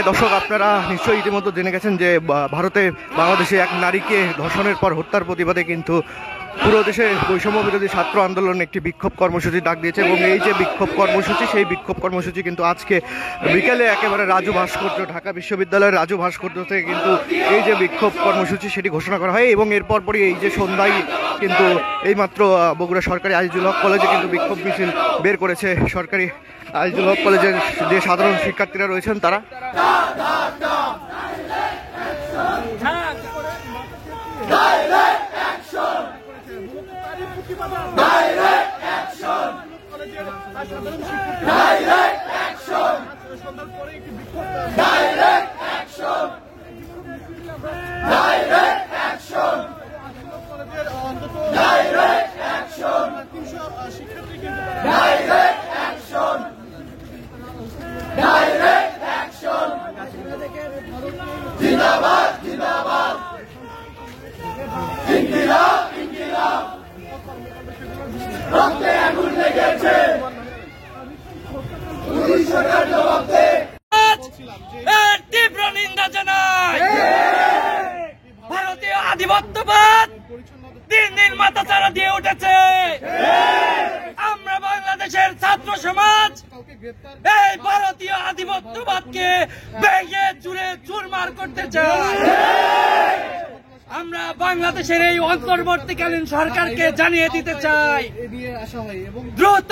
দর্শক, আপনারা নিশ্চয়ই ইতিমধ্যে জেনে গেছেন যে ভারতে বাংলাদেশে এক নারীকে ধর্ষণের পর হত্যার প্রতিবাদে কিন্তু পুরো দেশে বৈষম্য বিরোধী ছাত্র আন্দোলন একটি বিক্ষোভ কর্মসূচি ডাক দিয়েছে এবং এই যে বিক্ষোভ কর্মসূচি, সেই বিক্ষোভ কর্মসূচি কিন্তু আজকে বিকেলে একেবারে রাজু ভাস্কর্য, ঢাকা বিশ্ববিদ্যালয়ের রাজু ভাস্কর্য থেকে কিন্তু এই যে বিক্ষোভ কর্মসূচি সেটি ঘোষণা করা হয় এবং এরপর পরই এই যে সন্ধ্যায় কিন্তু এইমাত্র বগুড়া সরকারি আজিজুল হক কলেজে কিন্তু বিক্ষোভ মিছিল বের করেছে সরকারি আজিজুল হক কলেজের যে সাধারণ শিক্ষার্থীরা রয়েছেন তারা। তীব্র নিন্দা জানাই। ভারতীয় আধিপত্যবাদ দিন দিন মাথাচাড়া দিয়ে উঠেছে। আমরা বাংলাদেশের ছাত্র সমাজ এই ভারতীয় আধিপত্যবাদকে ভেঙে চুরে চুরমার করতে চাই। আমরা বাংলাদেশের এই অন্তর্বর্তীকালীন সরকারকে জানিয়ে দিতে চাই, দ্রুত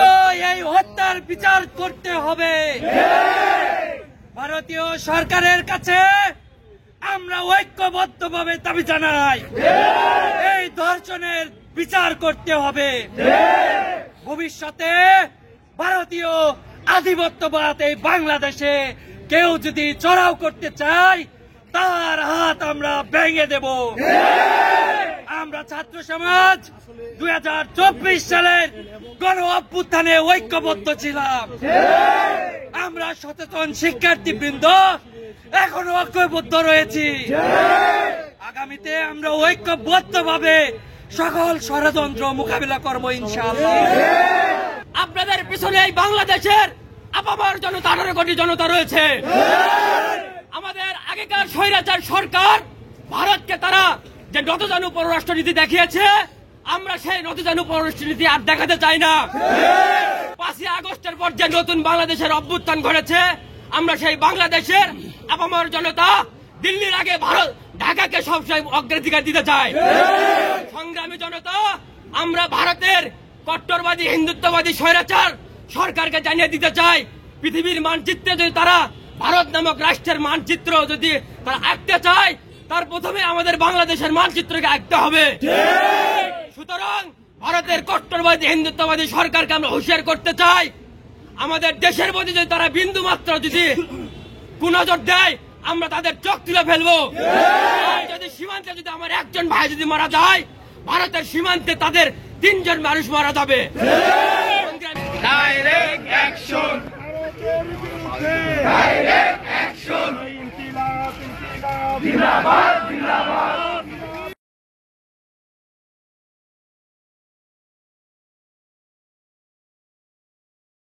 এই হত্যার বিচার করতে হবে। ভারতীয় সরকারের কাছে আমরা ঐক্যবদ্ধভাবে দাবি জানাই, এই ধর্ষণের বিচার করতে হবে। ভবিষ্যতে ভারতীয় আধিপত্যবাদ এই বাংলাদেশে কেউ যদি চড়াও করতে চায়, তার হাত আমরা ভেঙে দেব। আমরা ছাত্র সমাজ 2024 সালের গণ অভ্যুত্থানে ঐক্যবদ্ধ ছিলাম। আমরা সচেতন শিক্ষার্থীবৃন্দ এখনো ঐক্যবদ্ধ রয়েছি। আগামীতে আমরা ঐক্যবদ্ধভাবে সকল ষড়যন্ত্র মোকাবিলা করবো ইনশাআল্লাহ। আপনাদের পিছনে এই বাংলাদেশের আপামর জনতা, 18 কোটি জনতা রয়েছে। আমাদের আগেকার স্বৈরাচার সরকার ভারতকে তারা যে নতজানু পররাষ্ট্রনীতি দেখিয়েছে, আমরা সেই নতজানু পররাষ্ট্রনীতি আর দেখাতে চাই না। 5ই আগস্টের পর যে নতুন বাংলাদেশের অভ্যুত্থান ঘটেছে, আমরা সেই বাংলাদেশের আপামর জনতা দিল্লির আগে ভারত ঢাকাকে সবসময় অগ্রাধিকার দিতে চাই। সংগ্রামী জনতা, আমরা ভারতের কট্টরবাদী হিন্দুত্ববাদী স্বৈরাচার সরকারকে জানিয়ে দিতে চাই, পৃথিবীর মানচিত্রে যদি তারা ভারত নামক রাষ্ট্রের মানচিত্র যদি তারা আঁকতে চায়, তার প্রথমে আমাদের বাংলাদেশের মানচিত্রকে আঁকতে হবে। সুতরাং ভারতের কট্টরবাদী হিন্দুত্ববাদী সরকারকে আমরা হুঁশিয়ার করতে চাই, আমাদের দেশের প্রতি যদি তারা বিন্দু মাত্র যদি কুনজর দেয়, আমরা তাদের চোখ তুলে ফেলবো। যদি সীমান্তে যদি আমার একজন ভাই যদি মারা যায়, ভারতের সীমান্তে তাদের 3 জন মানুষ মারা যাবে। ডাইরেক্ট অ্যাকশন, ডাইরেক্ট অ্যাকশন, জিন্দাবাদ।